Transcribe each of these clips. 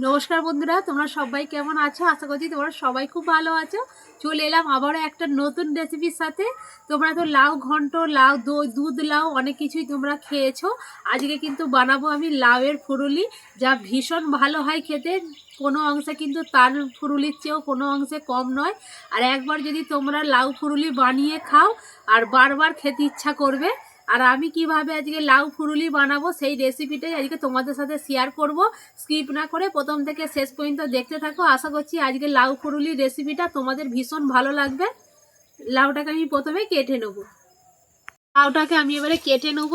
নমস্কার বন্ধুরা, তোমরা সবাই কেমন আছো? আশা করছি তোমরা সবাই খুব ভালো আছো। চলে এলাম আবারও একটা নতুন রেসিপির সাথে। তোমরা তো লাউ ঘন্ট, লাউ দুধ লাউ অনেক কিছুই তোমরা খেয়েছো। আজকে কিন্তু বানাবো আমি লাউয়ের ফুরুলি, যা ভীষণ ভালো হয় খেতে। কোনো অংশে কিন্তু তার ফুরুলির চেয়েও কোনো অংশে কম নয়। আর একবার যদি তোমরা লাউ ফুরুলি বানিয়ে খাও আর বারবার খেতে ইচ্ছা করবে। আর আমি কিভাবে আজকে লাউ ফুরুলি বানাবো সেই রেসিপিটাই আজকে তোমাদের সাথে শেয়ার করব। স্কিপ না করে প্রথম থেকে শেষ পর্যন্ত দেখতে থাকো। আশা করছি আজকে লাউ ফুরুলি রেসিপিটা তোমাদের ভীষণ ভালো লাগবে। লাউটাকে আমি প্রথমে কেটে নেব। লাউটাকে আমি এবারে কেটে নেব।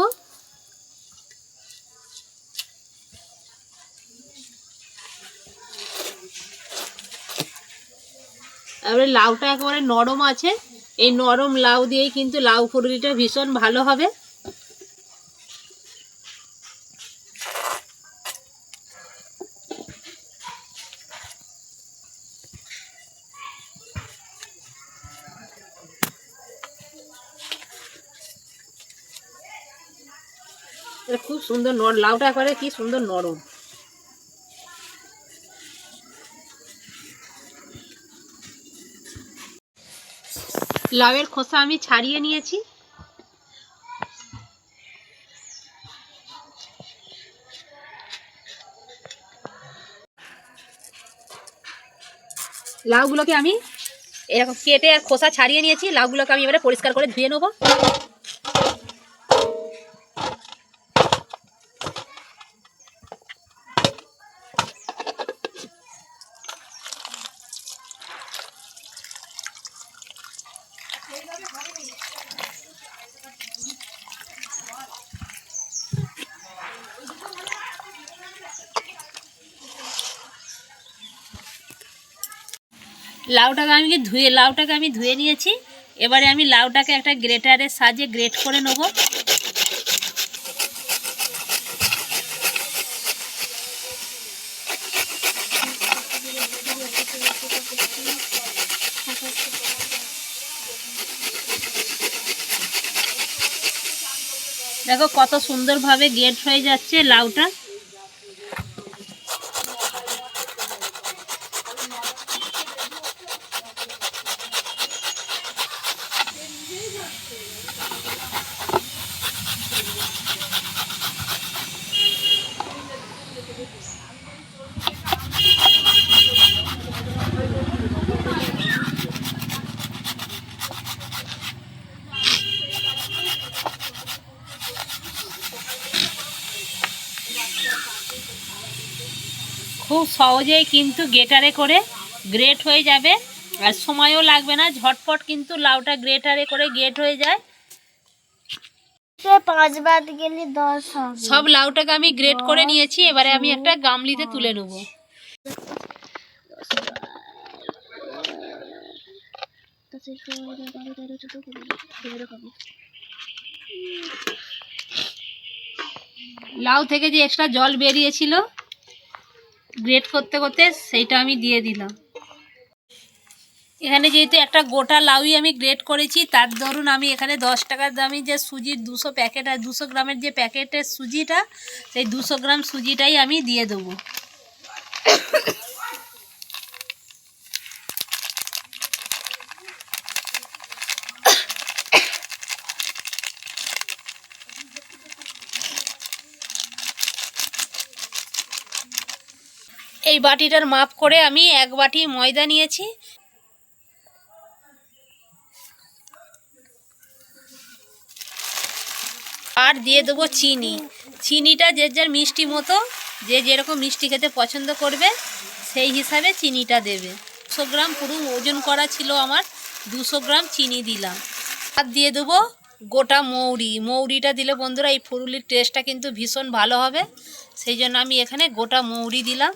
এবারে লাউটা একেবারে নরম আছে, এই নরম লাউ দিয়েই কিন্তু লাউ ফুরুলিটা ভীষণ ভালো হবে। খুব সুন্দর লাউটা একেবারে কি সুন্দর নরম। লাউয়ের খোসা আমি ছাড়িয়ে নিয়েছি। লাউগুলোকে আমি এরকম কেটে আর খোসা ছাড়িয়ে নিয়েছি। লাউগুলোকে আমি এবারে পরিষ্কার করে ধুয়ে নেবো। লাউটাকে আমি ধুয়ে নিয়েছি। এবারে আমি লাউটাকে একটা গ্রেটারের সাহায্যে গ্রেট করে নেব। দেখো কত সুন্দরভাবে গ্রেট হয়ে যাচ্ছে লাউটা। খুব সহজেই কিন্তু গ্রেটারে করে গ্রেট হয়ে যাবে, আর সময়ও লাগবে না, ঝটপট কিন্তু লাউটা গ্রেটারে করে গ্রেট হয়ে যায়। 5 বার গেলে 10 হবে। সব লাউটাকে আমি গ্রেট করে নিয়েছি। এবারে আমি একটা গামলিতে তুলে নেব। লাউ থেকে যে এক্সট্রা জল বেরিয়েছিল গ্রেট করতে করতে, সেইটা আমি দিয়ে দিলাম। এখানে যেহেতু একটা গোটা লাউই আমি গ্রেট করেছি, তার দরুন আমি এখানে 10 টাকার দামি যে সুজির 200 প্যাকেট আর 200 গ্রামের যে প্যাকেটের সুজিটা, সেই 200 গ্রাম সুজিটাই আমি দিয়ে দেবো। এই বাটিটার মাপ করে আমি 1 বাটি ময়দা নিয়েছি। আর দিয়ে দেবো চিনি। চিনিটা যে যার মিষ্টি মতো, যে যেরকম মিষ্টি খেতে পছন্দ করবে সেই হিসাবে চিনিটা দেবে। 200 গ্রাম পুরো ওজন করা ছিল আমার, 200 গ্রাম চিনি দিলাম। আর দিয়ে দেবো গোটা মৌরি। মৌরিটা দিলে বন্ধুরা এই ফুরুলির টেস্টটা কিন্তু ভীষণ ভালো হবে, সেই জন্য আমি এখানে গোটা মৌরি দিলাম।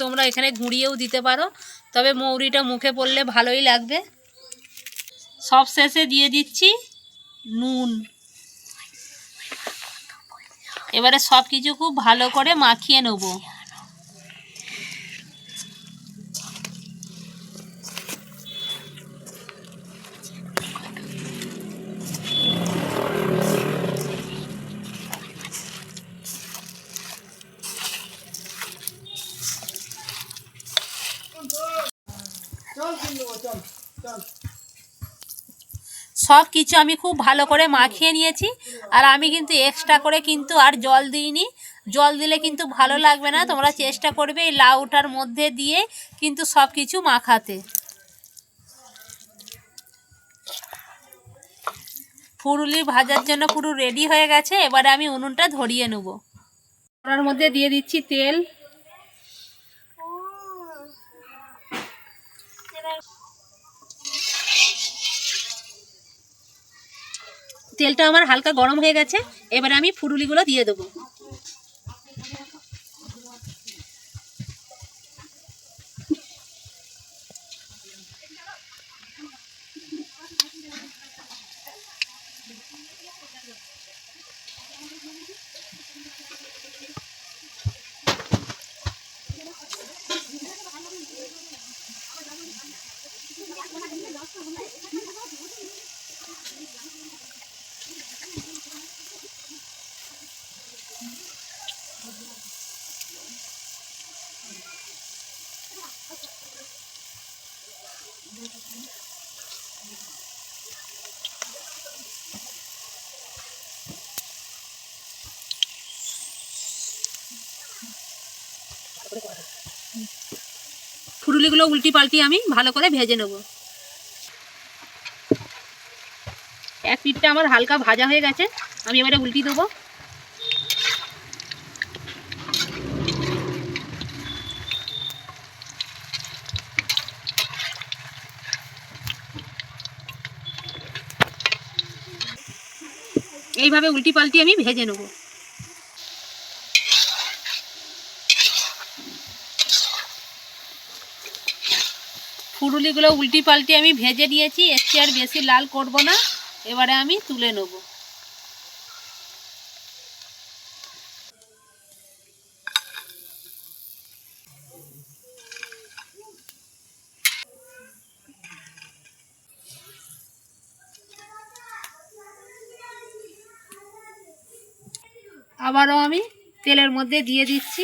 তোমরা এখানে গুঁড়িয়েও দিতে পারো, তবে মৌরিটা মুখে পড়লে ভালোই লাগবে। সব শেষে দিয়ে দিচ্ছি নুন। এবারে সব কিছু খুব ভালো করে মাখিয়ে নেব। সব কিছু আমি খুব ভালো করে মাখিয়ে নিয়েছি। আর আমি কিন্তু এক্সট্রা করে কিন্তু আর জল দিইনি। জল দিলে কিন্তু ভালো লাগবে না। তোমরা চেষ্টা করবে এই লাউটার মধ্যে দিয়ে কিন্তু সব কিছু মাখাতে। ফুরুলি ভাজার জন্য পুরো রেডি হয়ে গেছে। এবারে আমি উনুনটা ধরিয়ে নেব। কড়ার মধ্যে দিয়ে দিচ্ছি তেল। তেলটা আমার হালকা গরম হয়ে গেছে। এবারে আমি ফুরুলিগুলো দিয়ে দেবো। ফুরুলিগুলো উল্টি পাল্টি আমি ভালো করে ভেজে নেব। এক পিঠটা আমার হালকা ভাজা হয়ে গেছে। আমি এবারে উল্টি দেবো। এইভাবে উল্টি পাল্টি আমি ভেজে নেব। ফুরুলিগুলো উল্টি পাল্টি আমি ভেজে নিয়েছি। এর চেয়ে আর বেশি লাল করব না। এবারে আমি তুলে নেব। আবারও আমি তেলের মধ্যে দিয়ে দিচ্ছি।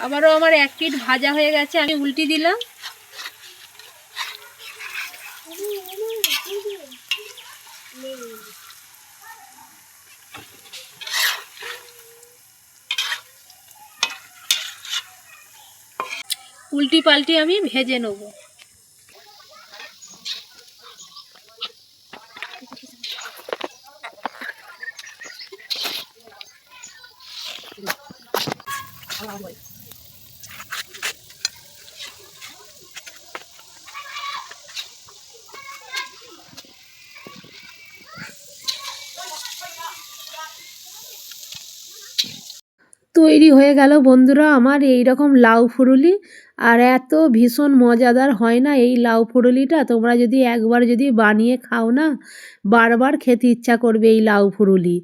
আবারও আমার এক পিঠ ভাজা হয়ে গেছে। আমি উল্টি দিলাম। উল্টি পাল্টি আমি ভেজে নেব। তৈরি হয়ে গেল বন্ধুরা আমার এই রকম লাউ ফুরুলি। আর এত ভীষণ মজাদার হয় না এই লাউ ফুরুলিটা। তোমরা যদি একবার যদি বানিয়ে খাও না, বারবার খেতে ইচ্ছা করবে এই লাউ ফুরুলি।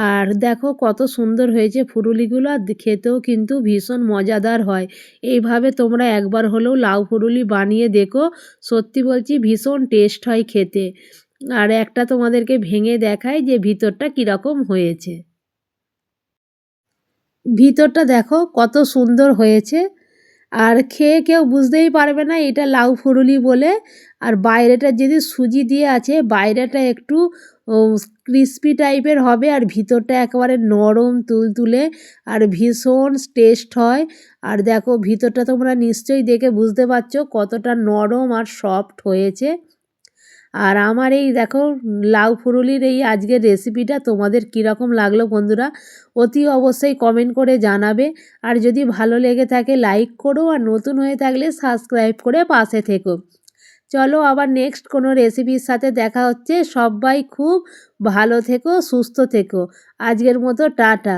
আর দেখো কত সুন্দর হয়েছে ফুরুলিগুলো। আর খেতেও কিন্তু ভীষণ মজাদার হয়। এইভাবে তোমরা একবার হলেও লাউ ফুরুলি বানিয়ে দেখো। সত্যি বলছি ভীষণ টেস্ট হয় খেতে। আর একটা তোমাদেরকে ভেঙে দেখাই যে ভিতরটা কীরকম হয়েছে। ভিতরটা দেখো কত সুন্দর হয়েছে। আর খেয়ে কেউ বুঝতেই পারবে না এটা লাউ ফুরুলি বলে। আর বাইরেটা যদি সুজি দিয়ে আছে, বাইরেটা একটু ক্রিস্পি টাইপের হবে আর ভিতরটা একেবারে নরম তুলতুলে আর ভীষণ টেস্ট হয়। আর দেখো ভিতরটা তোমরা নিশ্চয়ই দেখে বুঝতে পারছো কতটা নরম আর সফট হয়েছে। আর আমার এই দেখো লাউ ফুরুলির এই আজকের রেসিপিটা তোমাদের কীরকম লাগলো বন্ধুরা, অতি অবশ্যই কমেন্ট করে জানাবে। আর যদি ভালো লেগে থাকে লাইক করো, আর নতুন হয়ে থাকলে সাবস্ক্রাইব করে পাশে থেকো। চলো আবার নেক্সট কোনো রেসিপির সাথে দেখা হচ্ছে। সবাই খুব ভালো থেকো, সুস্থ থেকো। আজকের মতো টাটা।